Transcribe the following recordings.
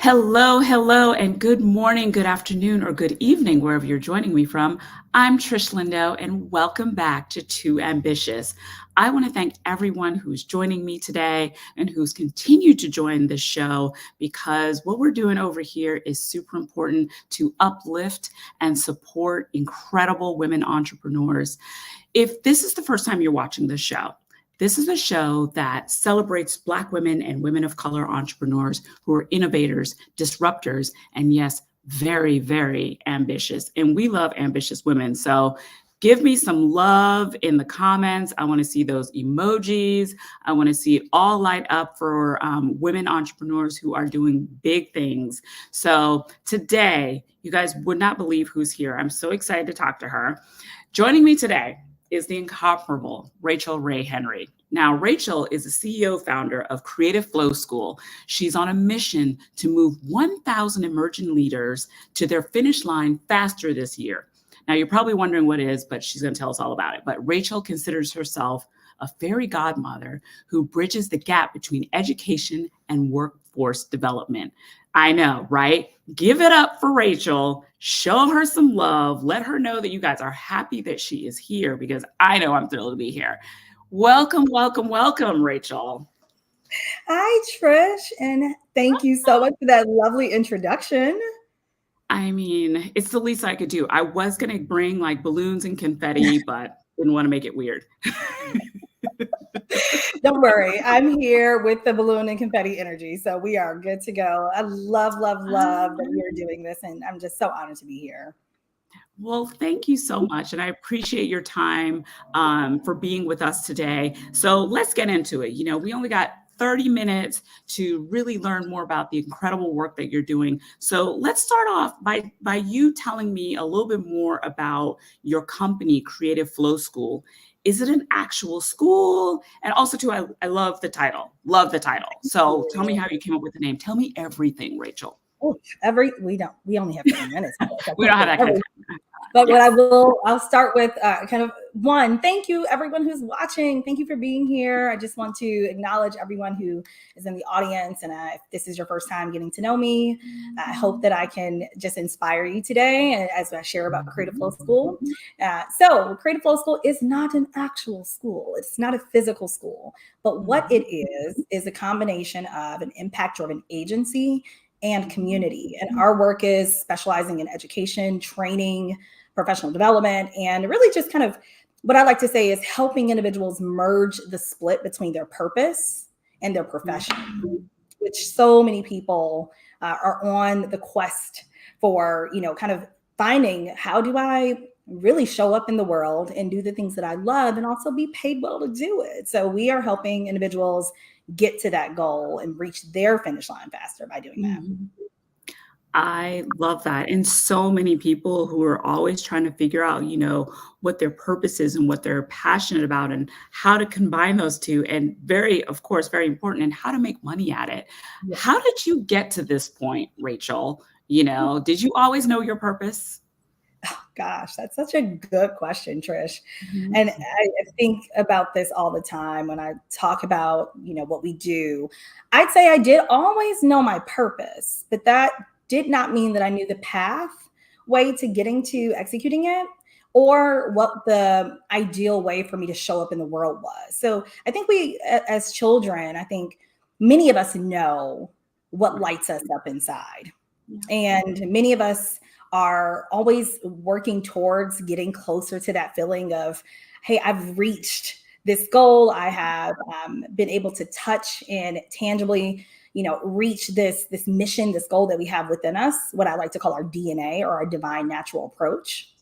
Hello, hello, and good morning, good afternoon, or good evening, wherever you're joining me from. I'm Trish Lindo, and welcome back to Too Ambitious. I want to thank everyone who's joining me today and who's continued to join this show because what we're doing over here is super important to uplift and support incredible women entrepreneurs. If this is the first time you're watching this show, this is a show that celebrates Black women and women of color entrepreneurs who are innovators, disruptors, and yes, very, very ambitious. And we love ambitious women. So give me some love in the comments. I want to see those emojis. I want to see it all light up for women entrepreneurs who are doing big things. So today, you guys would not believe who's here. I'm so excited to talk to her. Joining me today is the incomparable Rachel Ray Henry. Now, Rachel is the CEO founder of Creative Flow School. She's on a mission to move 1,000 emerging leaders to their finish line faster this year. Now, you're probably wondering what it is, but she's going to tell us all about it. But Rachel considers herself a fairy godmother who bridges the gap between education and workforce development. I know, right? Give it up for Rachel. Show her some love. Let her know that you guys are happy that she is here because I know I'm thrilled to be here. Welcome, welcome, welcome, Rachel. Hi, Trish, and thank you so much for that lovely introduction. I mean, it's the least I could do. I was going to bring like balloons and confetti, but didn't want to make it weird. Don't worry, I'm here with the balloon and confetti energy, so we are good to go. I love that you're doing this, and I'm just so honored to be here. Well, thank you so much. And I appreciate your time for being with us today. So let's get into it. You know, we only got 30 minutes to really learn more about the incredible work that you're doing. So let's start off by you telling me a little bit more about your company, Creative Flow School. Is it an actual school? And also, too, I love the title. Love the title. So tell me how you came up with the name. Tell me everything, Rachel. Oh, we only have 10 minutes. We don't have that kind of time. But I'll start with kind of one, thank you everyone who's watching. Thank you for being here. I just want to acknowledge everyone who is in the audience. And if this is your first time getting to know me, I hope that I can just inspire you today as I share about Creative Flow School. So Creative Flow School is not an actual school. It's not a physical school, but what it is a combination of an impact-driven agency and community. And our work is specializing in education, training, professional development, and really just kind of what I like to say is helping individuals merge the split between their purpose and their profession, which so many people are on the quest for, kind of finding how do I really show up in the world and do the things that I love and also be paid well to do it. So we are helping individuals get to that goal and reach their finish line faster by doing that. I love that. And so many people who are always trying to figure out, what their purpose is and what they're passionate about and how to combine those two. And of course, very important, and how to make money at it. Yeah. How did you get to this point, Rachel? Did you always know your purpose? Oh, gosh, that's such a good question, Trish. Mm-hmm. And I think about this all the time when I talk about, what we do. I'd say I did always know my purpose, but that did not mean that I knew the pathway to getting to executing it or what the ideal way for me to show up in the world was. So I think we, as children, I think many of us know what lights us up inside. Yeah. And many of us are always working towards getting closer to that feeling of, hey, I've reached this goal. I have been able to touch and tangibly, reach this mission, this goal that we have within us, what I like to call our DNA or our divine natural approach.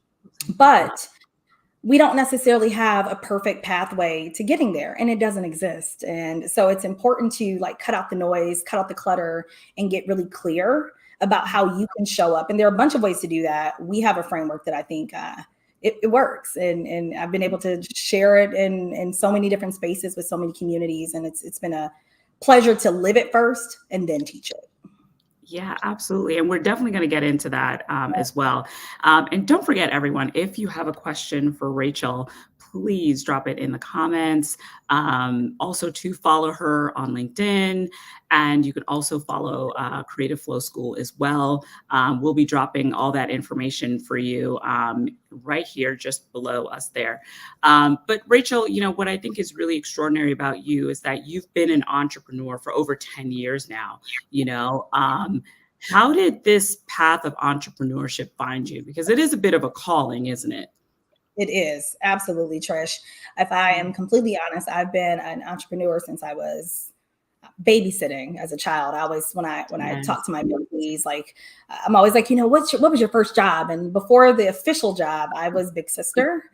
But we don't necessarily have a perfect pathway to getting there, and it doesn't exist. And so it's important to cut out the noise, cut out the clutter, and get really clear about how you can show up. And there are a bunch of ways to do that. We have a framework that I think it works. And I've been able to share it in so many different spaces with so many communities. And it's been a pleasure to live it first and then teach it. Yeah, absolutely. And we're definitely going to get into that as well. And don't forget, everyone, if you have a question for Rachel, please drop it in the comments. Also to follow her on LinkedIn, and you can also follow Creative Flow School as well. We'll be dropping all that information for you right here, just below us there. But Rachel, what I think is really extraordinary about you is that you've been an entrepreneur for over 10 years now. How did this path of entrepreneurship find you? Because it is a bit of a calling, isn't it? It is absolutely, Trish. If I am completely honest, I've been an entrepreneur since I was babysitting as a child. I always, when I Yes. talk to my babies, like I'm always like, what was your first job? And before the official job, I was big sister,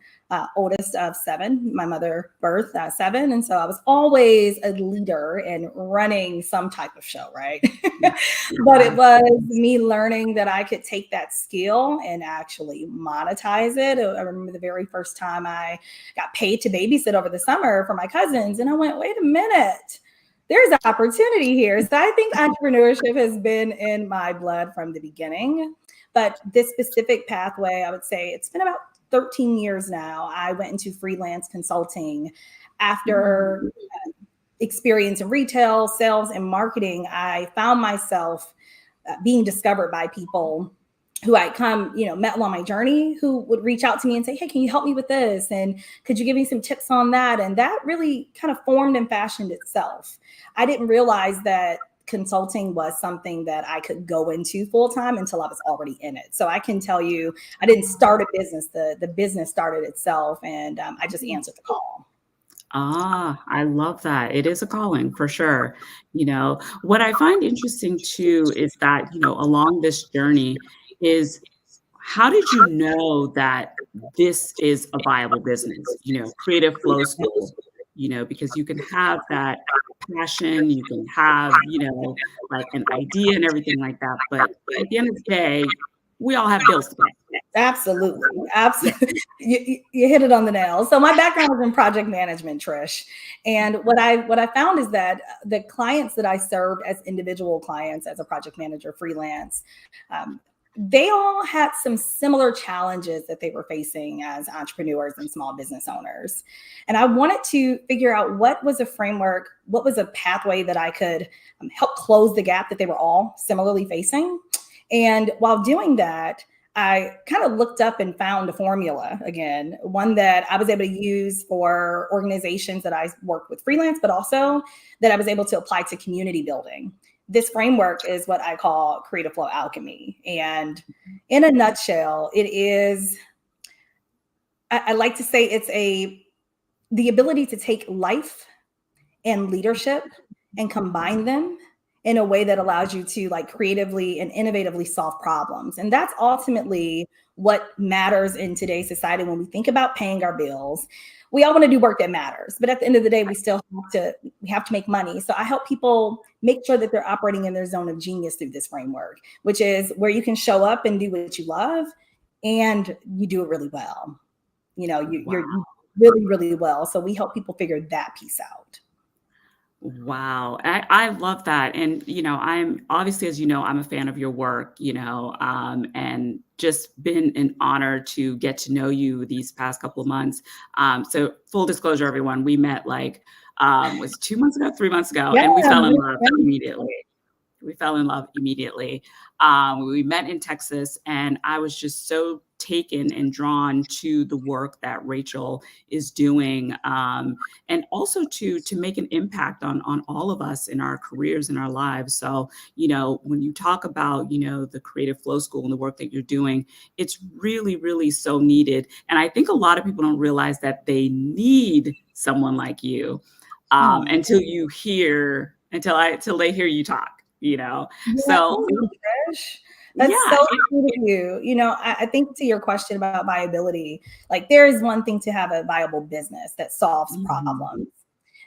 oldest of 7. My mother birthed 7, and so I was always a leader and running some type of show, right? But it was me learning that I could take that skill and actually monetize it. I remember the very first time I got paid to babysit over the summer for my cousins, and I went, wait a minute, there's opportunity here. So I think entrepreneurship has been in my blood from the beginning. But this specific pathway, I would say it's been about 13 years now. I went into freelance consulting after experience in retail, sales, and marketing. I found myself being discovered by people who I met along my journey, who would reach out to me and say, hey, can you help me with this? And could you give me some tips on that? And that really kind of formed and fashioned itself. I didn't realize that consulting was something that I could go into full time until I was already in it. So I can tell you, I didn't start a business. The business started itself, and I just answered the call. I love that. It is a calling for sure. What I find interesting too is that, along this journey is, how did you know that this is a viable business, Creative Flow School, because you can have that passion, you can have, like an idea and everything like that. But at the end of the day, we all have bills to pay. Absolutely. Absolutely. You hit it on the nail. So my background is in project management, Trish. And what I found is that the clients that I served as individual clients, as a project manager, freelance, they all had some similar challenges that they were facing as entrepreneurs and small business owners. And I wanted to figure out what was a framework, what was a pathway that I could help close the gap that they were all similarly facing. And while doing that, I kind of looked up and found a formula, again, one that I was able to use for organizations that I work with freelance, but also that I was able to apply to community building. This framework is what I call Creative Flow Alchemy. And in a nutshell, it is, I like to say it's the ability to take life and leadership and combine them in a way that allows you to creatively and innovatively solve problems. And that's ultimately what matters in today's society. When we think about paying our bills, we all want to do work that matters, but at the end of the day, we have to make money. So I help people make sure that they're operating in their zone of genius through this framework, which is where you can show up and do what you love, and you do it really well. You're really, really well. So we help people figure that piece out. Wow. I love that. And, I'm obviously, as you know, I'm a fan of your work, and just been an honor to get to know you these past couple of months. So full disclosure, everyone, we met was 2 months ago, 3 months ago, and we fell in love immediately. We fell in love immediately. We met in Texas, and I was just so taken and drawn to the work that Rachel is doing, and also to make an impact on all of us in our careers and our lives. So, when you talk about, the Creative Flow School and the work that you're doing, it's really, really so needed. And I think a lot of people don't realize that they need someone like you until they hear you talk. So that's so true to you. I think to your question about viability, there is one thing to have a viable business that solves problems.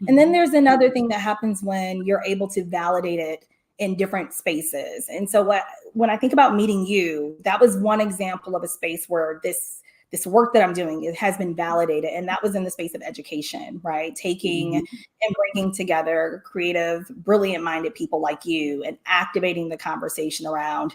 And then there's another thing that happens when you're able to validate it in different spaces. And so when I think about meeting you, that was one example of a space where this work that I'm doing, it has been validated. And that was in the space of education, right? Taking and bringing together creative, brilliant minded people like you and activating the conversation around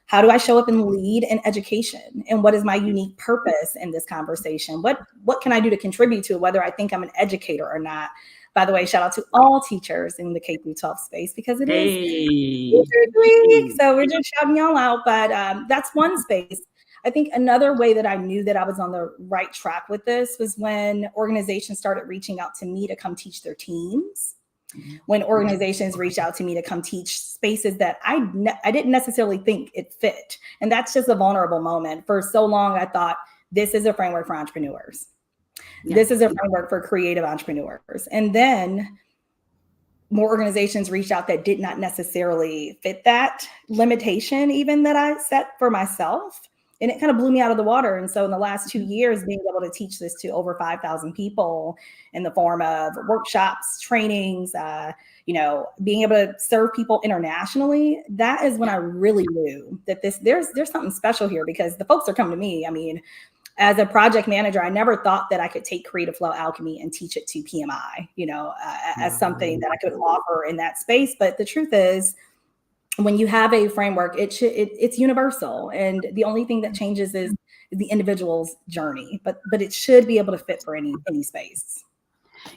How do I show up and lead in education? And what is my unique purpose in this conversation? What can I do to contribute to it, whether I think I'm an educator or not? By the way, shout out to all teachers in the K through 12 space, because it is Hey. Teachers Week. So we're just shouting y'all out. But that's one space. I think another way that I knew that I was on the right track with this was when organizations started reaching out to me to come teach their teams. When organizations reach out to me to come teach spaces that I didn't necessarily think it fit. And that's just a vulnerable moment. For so long, I thought this is a framework for entrepreneurs. Yeah. This is a framework for creative entrepreneurs. And then more organizations reached out that did not necessarily fit that limitation even that I set for myself. And it kind of blew me out of the water. And so in the last 2 years, being able to teach this to over 5,000 people in the form of workshops, trainings, being able to serve people internationally, that is when I really knew that there's something special here, because the folks are coming to me. I mean, as a project manager, I never thought that I could take Creative Flow Alchemy and teach it to PMI, as something that I could offer in that space. But the truth is, when you have a framework, it's universal, and the only thing that changes is the individual's journey. But it should be able to fit for any space.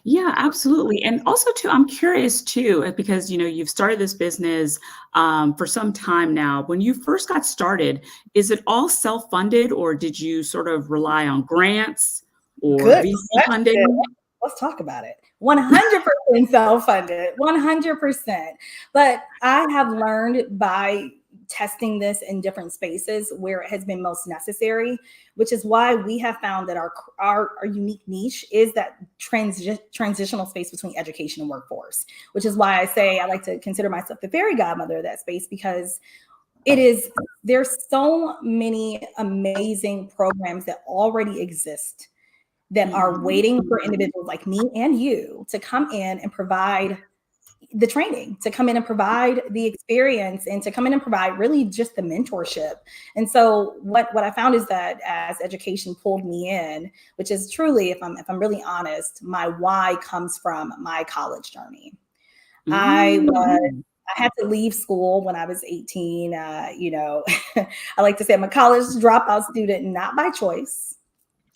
Yeah, absolutely. And also too, I'm curious too, because, you've started this business for some time now. When you first got started, is it all self-funded, or did you sort of rely on grants or VC funding? Let's talk about it. 100% self-funded, 100%. But I have learned by testing this in different spaces where it has been most necessary, which is why we have found that our unique niche is that transitional space between education and workforce, which is why I say I like to consider myself the fairy godmother of that space, because there's so many amazing programs that already exist that are waiting for individuals like me and you to come in and provide the training, to come in and provide the experience, and to come in and provide really just the mentorship. And so what I found is that as education pulled me in, which is truly, if I'm really honest, my why comes from my college journey. I had to leave school when I was 18. I like to say I'm a college dropout student, not by choice.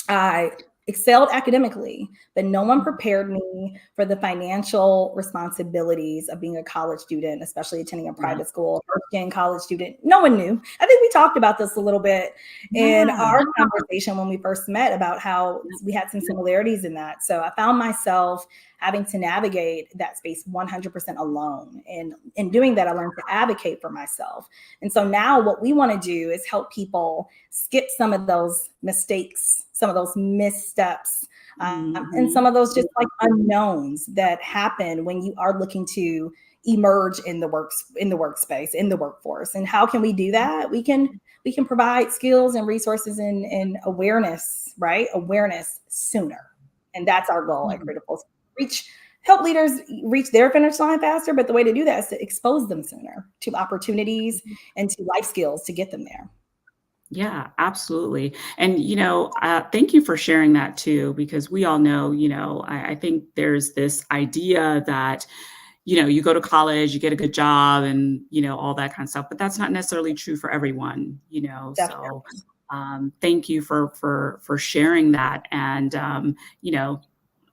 I excelled academically, but no one prepared me for the financial responsibilities of being a college student, especially attending a private school, first-gen college student. No one knew. I think we talked about this a little bit in our conversation when we first met about how we had some similarities in that. So I found myself having to navigate that space 100% alone. And in doing that, I learned to advocate for myself. And so now what we want to do is help people skip some of those mistakes, some of those missteps, and some of those just like unknowns that happen when you are looking to emerge in the workspace, in the workforce. And how can we do that? We can provide skills and resources and awareness, right? Awareness sooner. And that's our goal at Creative Flow. Help leaders reach their finish line faster, but the way to do that is to expose them sooner to opportunities and to life skills to get them there. Yeah, absolutely. And, thank you for sharing that too, because we all know, I think there's this idea that, you go to college, you get a good job and, all that kind of stuff, but that's not necessarily true for everyone, Definitely. So thank you for sharing that. And,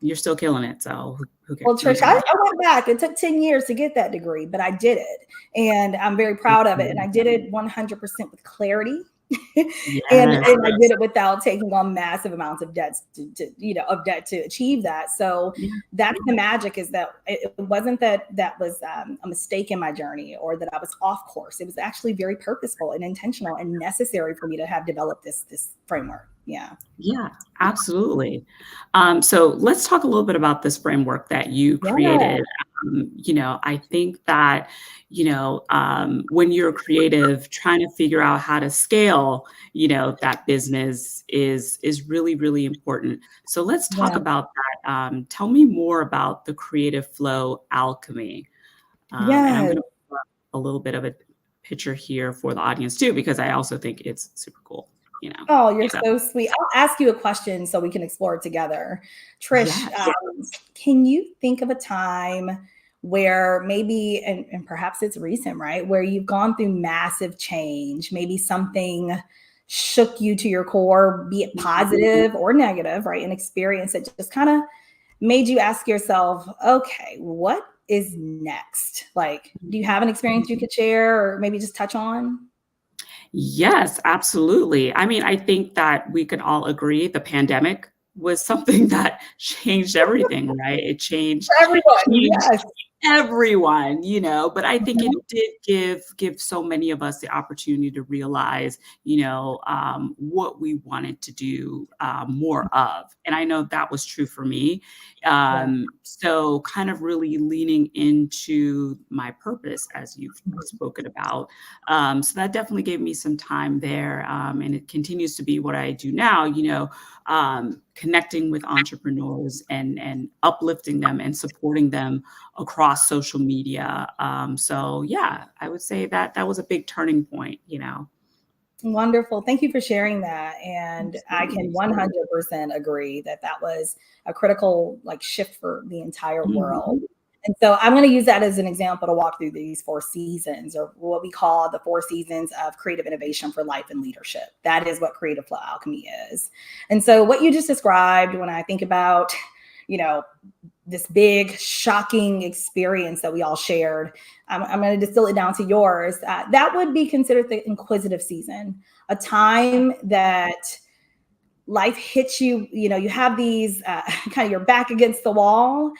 you're still killing it. So who cares? Well, Trish, I went back. It took 10 years to get that degree, but I did it. And I'm very proud of it. And I did it 100% with clarity. Yes. and I did it without taking on massive amounts of debt to achieve that. So that's the magic, is that it wasn't that was a mistake in my journey or that I was off course. It was actually very purposeful and intentional and necessary for me to have developed this framework. Yeah, absolutely. So let's talk a little bit about this framework that you created. I think that, when you're creative, trying to figure out how to scale, that business is really, really important. So let's talk about that. Tell me more about the Creative Flow Alchemy. And I'm going to put a little bit of a picture here for the audience too, because I also think it's super cool. Oh, you're so sweet. I'll ask you a question so we can explore it together. Trish, can you think of a time where maybe, and perhaps it's recent, right? Where you've gone through massive change, maybe something shook you to your core, be it positive or negative, right? An experience that just kind of made you ask yourself, okay, what is next? Like, do you have an experience you could share or maybe just touch on? Yes, absolutely. I mean, I think that we can all agree the pandemic was something that changed everything, right? It changed For everyone, changed yes. everyone, but I think it Mhm. did give so many of us the opportunity to realize, what we wanted to do more of. And I know that was true for me. Yeah. So kind of really leaning into my purpose as you've spoken about. So that definitely gave me some time there. And it continues to be what I do now, connecting with entrepreneurs and uplifting them and supporting them across social media. So yeah, I would say that that was a big turning point. Wonderful. Thank you for sharing that. And I can Absolutely. 100% agree that that was a critical like shift for the entire world. Mhm. And so I'm going to use that as an example to walk through these 4 seasons, or what we call the 4 seasons of creative innovation for life and leadership. That is what Creative Flow Alchemy is. And so what you just described, when I think about, you know, this big shocking experience that we all shared, I'm going to distill it down to yours. That would be considered the inquisitive season, a time that life hits you, you have these kind of your back against the wall.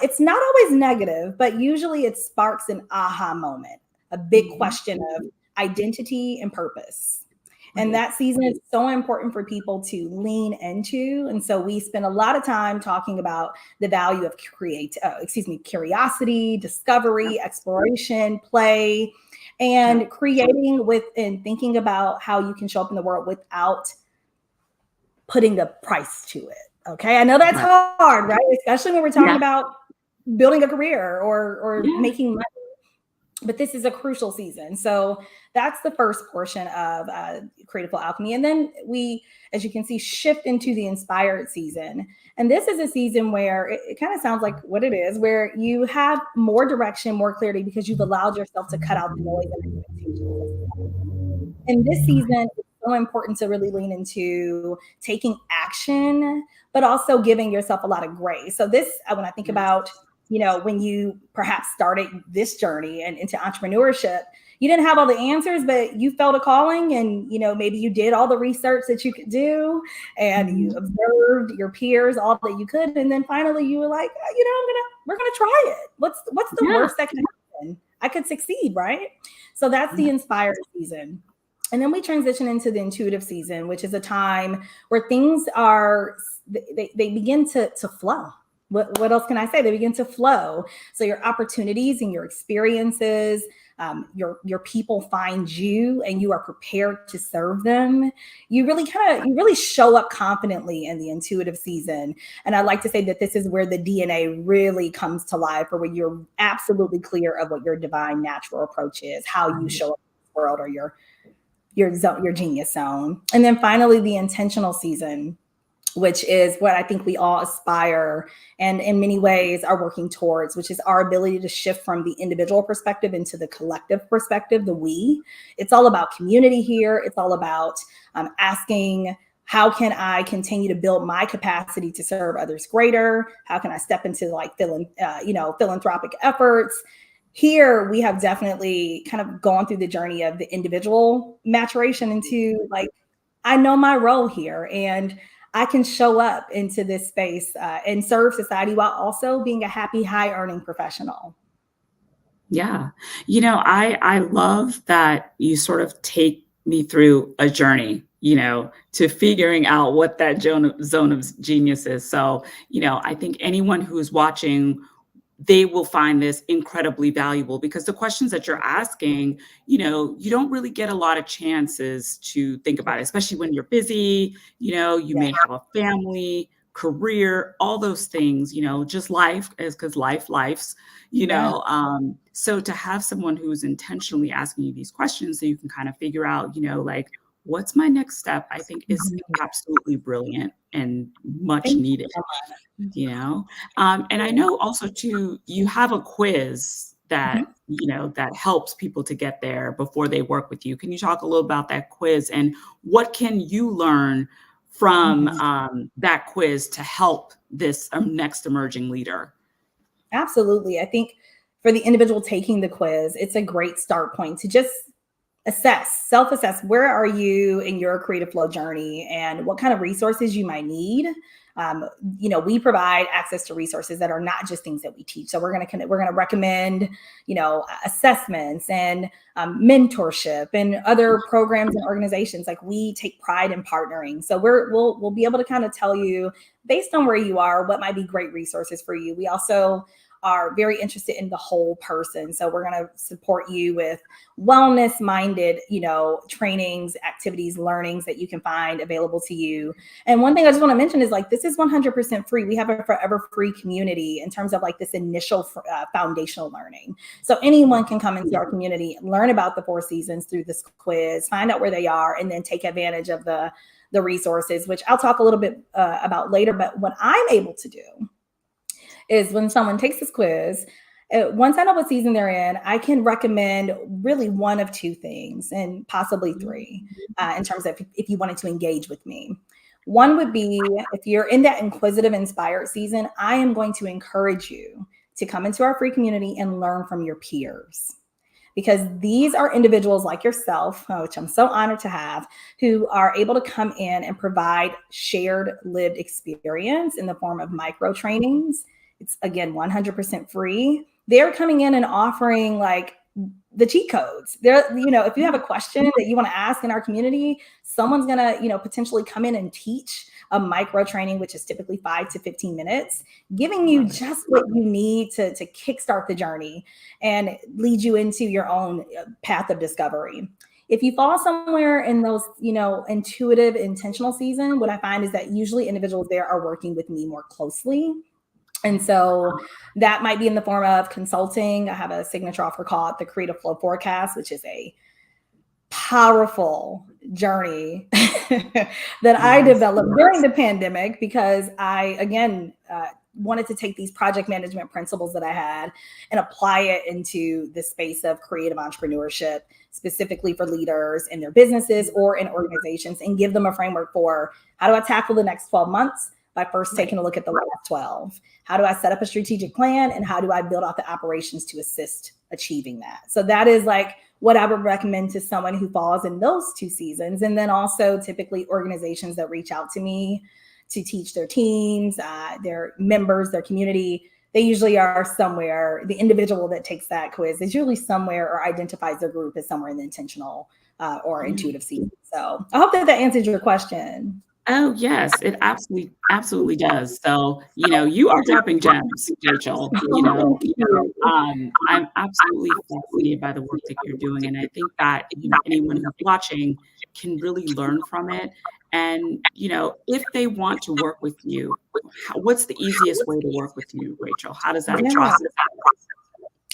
It's not always negative, but usually it sparks an aha moment, a big Mhm. question of identity and purpose. And Right. that season is so important for people to lean into. And so we spend a lot of time talking about the value of curiosity, Yeah. discovery, exploration, play, Yeah. and creating with and thinking about how you can show up in the world without putting the price to it. Okay. I know that's Right. hard, right? Especially when we're talking Yeah. about building a career or Yeah. making money, but this is a crucial season. So that's the first portion of Creative Flow Alchemy. And then we, as you can see, shift into the inspired season. And this is a season where it kind of sounds like what it is, where you have more direction, more clarity, because you've allowed yourself to cut out the noise and expectations. And this season is so important to really lean into taking action, but also giving yourself a lot of grace. So this, when I think Yes. about, when you perhaps started this journey and into entrepreneurship, you didn't have all the answers, but you felt a calling, and, maybe you did all the research that you could do, and you Mhm. observed your peers, all that you could. And then finally you were like, we're going to try it. What's the Yeah. worst that can happen? I could succeed. Right. So that's the Yeah. inspired season. And then we transition into the intuitive season, which is a time where things are, they begin to flow. What else can I say? They begin to flow. So your opportunities and your experiences, your people find you, and you are prepared to serve them. You really show up confidently in the intuitive season. And I like to say that this is where the DNA really comes to life, or where you're absolutely clear of what your divine natural approach is, how you Right. show up in the world, or your genius zone. And then finally, the intentional season, which is what I think we all aspire and in many ways are working towards, which is our ability to shift from the individual perspective into the collective perspective, the we. It's all about community here. It's all about asking, how can I continue to build my capacity to serve others greater? How can I step into like philanthropic efforts? Here we have definitely kind of gone through the journey of the individual maturation into like, I know my role here, and I can show up into this space and serve society while also being a happy, high earning professional. Yeah. I love that you sort of take me through a journey, to figuring out what that zone of genius is. So, I think anyone who's watching, they will find this incredibly valuable because the questions that you're asking, you don't really get a lot of chances to think about it, especially when you're busy, you Yeah. may have a family, career, all those things, just life is because life's, Yeah. so to have someone who's intentionally asking you these questions so you can kind of figure out, like what's my next step, I think is Mhm. absolutely brilliant and much Thank you needed, so much. you know? And I know also too, you have a quiz that, Mhm. that helps people to get there before they work with you. Can you talk a little about that quiz and what can you learn from Mhm. that quiz to help this next emerging leader? Absolutely. I think for the individual taking the quiz, it's a great start point to just self-assess, where are you in your creative flow journey and what kind of resources you might need. Um, we provide access to resources that are not just things that we teach. So we're gonna recommend, assessments and mentorship and other programs and organizations. Like, we take pride in partnering. So we'll be able to kind of tell you, based on where you are, what might be great resources for you. We also are very interested in the whole person. So we're going to support you with wellness minded, trainings, activities, learnings that you can find available to you. And one thing I just want to mention is, like, this is 100% free. We have a forever free community in terms of like this initial foundational learning. So anyone can come into our community, learn about the 4 seasons through this quiz, find out where they are, and then take advantage of the resources, which I'll talk a little bit about later. But what I'm able to do is, when someone takes this quiz, once I know what season they're in, I can recommend really one of two things, and possibly three, in terms of if you wanted to engage with me. One would be, if you're in that inquisitive, inspired season, I am going to encourage you to come into our free community and learn from your peers. Because these are individuals like yourself, which I'm so honored to have, who are able to come in and provide shared lived experience in the form of micro trainings. It's, again, 100% free. They're coming in and offering like the cheat codes. If you have a question that you want to ask in our community, someone's gonna, potentially come in and teach a micro training, which is typically 5 to 15 minutes, giving you just what you need to kickstart the journey and lead you into your own path of discovery. If you fall somewhere in those, intuitive, intentional season, what I find is that usually individuals there are working with me more closely. And so that might be in the form of consulting. I have a signature offer called the Creative Flow Forecast, which is a powerful journey that I Yes. developed during the pandemic, because I, again, wanted to take these project management principles that I had and apply it into the space of creative entrepreneurship, specifically for leaders in their businesses or in organizations, and give them a framework for, how do I tackle the next 12 months? By first taking a look at the last 12. How do I set up a strategic plan, and how do I build out the operations to assist achieving that? So that is like what I would recommend to someone who falls in those 2 seasons. And then also, typically, organizations that reach out to me to teach their teams, their members, their community, they usually are somewhere. The individual that takes that quiz is usually somewhere, or identifies their group as somewhere in the intentional or intuitive season. So I hope that answers your question. Oh, yes, it absolutely does. So, you are dropping gems, Rachel. Thank you. I'm absolutely fascinated by the work that you're doing, and I think that, anyone who's watching can really learn from it. And, if they want to work with you, what's the easiest way to work with you, Rachel? How does that Yeah, process?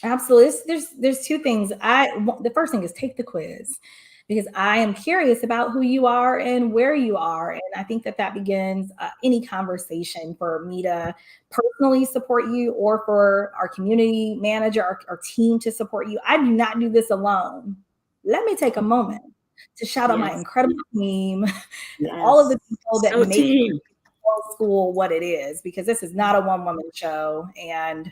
absolutely. There's 2 things. The first thing is, take the quiz, because I am curious about who you are and where you are, and I think that begins any conversation for me to personally support you, or for our community manager, our team, to support you. I do not do this alone. Let me take a moment to shout out my Yes, incredible team and all of yes. the people that So make team. school what it is, because this is not a one-woman show. And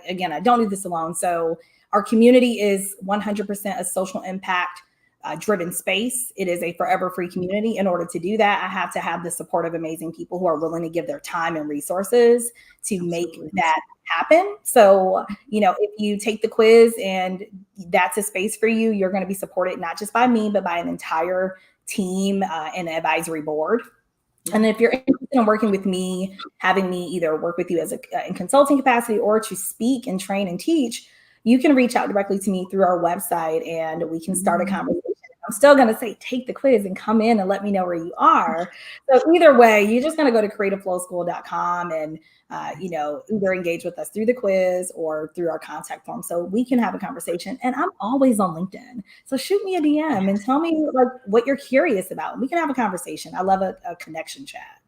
again, I don't do this alone. So our community is 100% a social impact driven space. It is a forever free community. In order to do that, I have to have the support of amazing people who are willing to give their time and resources to make Absolutely. that happen. So, if you take the quiz and that's a space for you, you're going to be supported not just by me, but by an entire team and advisory board. And if you're interested in working with me, having me either work with you as in consulting capacity, or to speak and train and teach, you can reach out directly to me through our website, and we can start a conversation I'm still going to say, take the quiz and come in and let me know where you are. So either way, you're just going to go to creativeflowschool.com and, either engage with us through the quiz or through our contact form so we can have a conversation. And I'm always on LinkedIn. So shoot me a DM and tell me like what you're curious about. We can have a conversation. I love a connection chat.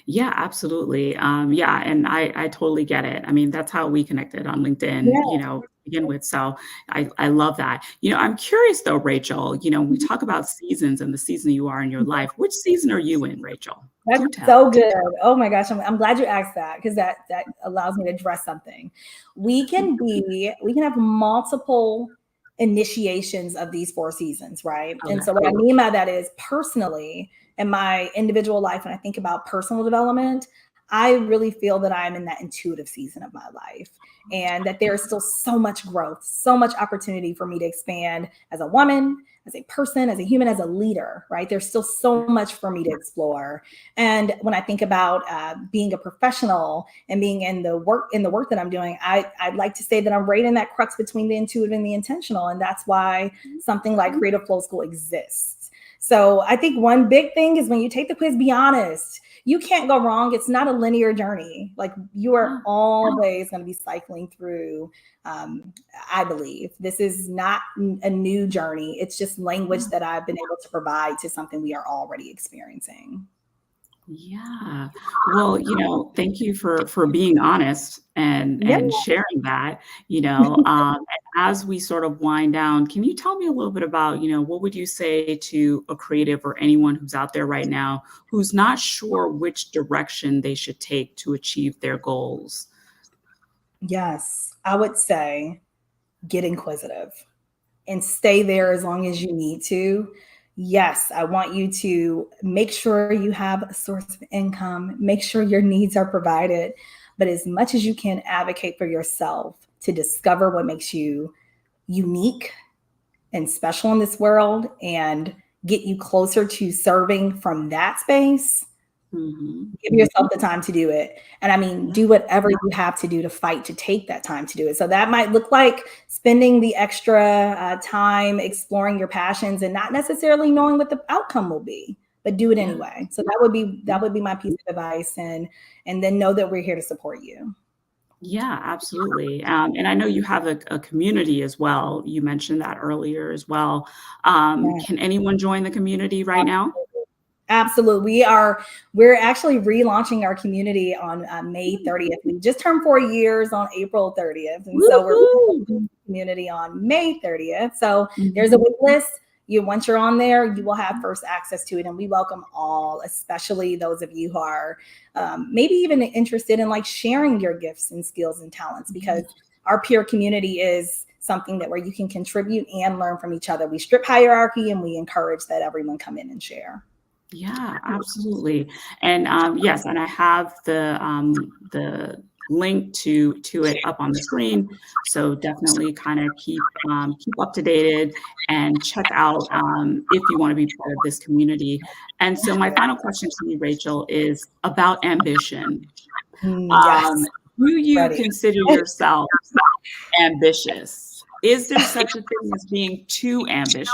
Yeah, absolutely. Yeah, and I totally get it. I mean, that's how we connected on LinkedIn, Yeah. to begin with. So I love that. I'm curious though, Rachel, we talk about seasons and the season you are in your life. Which season are you in, Rachel? That's Do tell. so good. Oh my gosh. I'm glad you asked that because that allows me to address something. We can have multiple initiations of these 4 seasons, right? And Okay. so what I mean by that is personally in my individual life, when I think about personal development, I really feel that I'm in that intuitive season of my life and that there is still so much growth, so much opportunity for me to expand as a woman, as a person, as a human, as a leader, right? There's still so much for me to explore. And when I think about being a professional and being in the work that I'm doing, I'd like to say that I'm right in that crux between the intuitive and the intentional. And that's why something like Creative Flow School exists. So I think one big thing is when you take the quiz, be honest. You can't go wrong. It's not a linear journey. Like you are always going to be cycling through. I believe this is not a new journey. It's just language that I've been able to provide to something we are already experiencing. Yeah. Well, thank you for being honest and Yeah. sharing that, and as we sort of wind down, can you tell me a little bit about, what would you say to a creative or anyone who's out there right now who's not sure which direction they should take to achieve their goals? Yes, I would say get inquisitive and stay there as long as you need to. Yes, I want you to make sure you have a source of income, make sure your needs are provided, but as much as you can, advocate for yourself to discover what makes you unique and special in this world and get you closer to serving from that space. Mhm. Give yourself the time to do it. And I mean, Yeah. do whatever you have to do to fight to take that time to do it. So that might look like spending the extra time exploring your passions and not necessarily knowing what the outcome will be, but do it Yeah. anyway. So that would be my piece of advice. And then know that we're here to support you. Yeah, absolutely. And I know you have a community as well. You mentioned that earlier as well. Yeah. Can anyone join the community right now? Absolutely. We're actually relaunching our community on May 30th. We just turned 4 years on April 30th. And so we're Woohoo! relaunching the community on May 30th. So there's a Mhm. wait list. Once you're on there, you will have first access to it. And we welcome all, especially those of you who are maybe even interested in like sharing your gifts and skills and talents, because our peer community is something that where you can contribute and learn from each other. We strip hierarchy and we encourage that everyone come in and share. Yeah, absolutely. And yes, and I have the link to it up on the screen. So definitely kind of keep up to dated and check out if you want to be part of this community. And so my final question to you, Rachel, is about ambition. Yes, Um, do you ready. consider yourself ambitious? Is there such a thing as being too ambitious?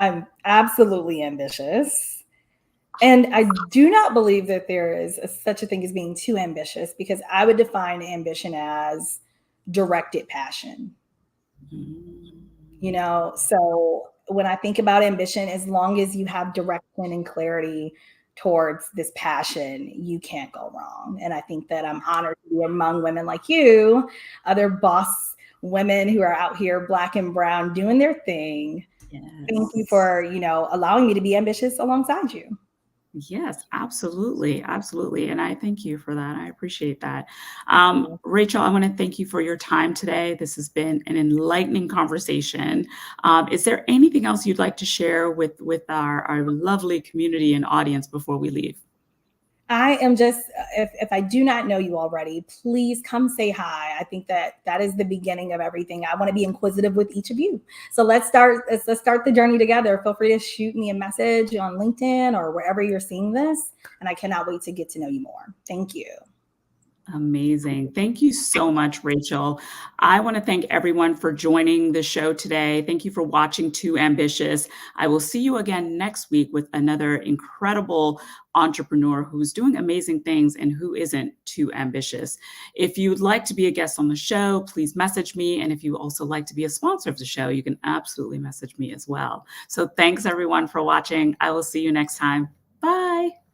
I'm absolutely ambitious. And I do not believe that there is such a thing as being too ambitious because I would define ambition as directed passion. Mm. So when I think about ambition, as long as you have direction and clarity towards this passion, you can't go wrong. And I think that I'm honored to be among women like you, other boss women who are out here, Black and brown, doing their thing. Thank you Yes. for, allowing me to be ambitious alongside you. Yes, absolutely, absolutely, and I thank you for that, I appreciate that. Rachel, I wanna thank you for your time today. This has been an enlightening conversation. Is there anything else you'd like to share with our lovely community and audience before we leave? I am just, if I do not know you already, please come say hi. I think that is the beginning of everything. I want to be inquisitive with each of you. So let's start the journey together. Feel free to shoot me a message on LinkedIn or wherever you're seeing this. And I cannot wait to get to know you more. Thank you. Amazing. Thank you so much, Rachel. I want to thank everyone for joining the show today. Thank you for watching Too Ambitious. I will see you again next week with another incredible entrepreneur who's doing amazing things and who isn't too ambitious. If you'd like to be a guest on the show, please message me. And if you also like to be a sponsor of the show, you can absolutely message me as well. So thanks everyone for watching. I will see you next time. Bye.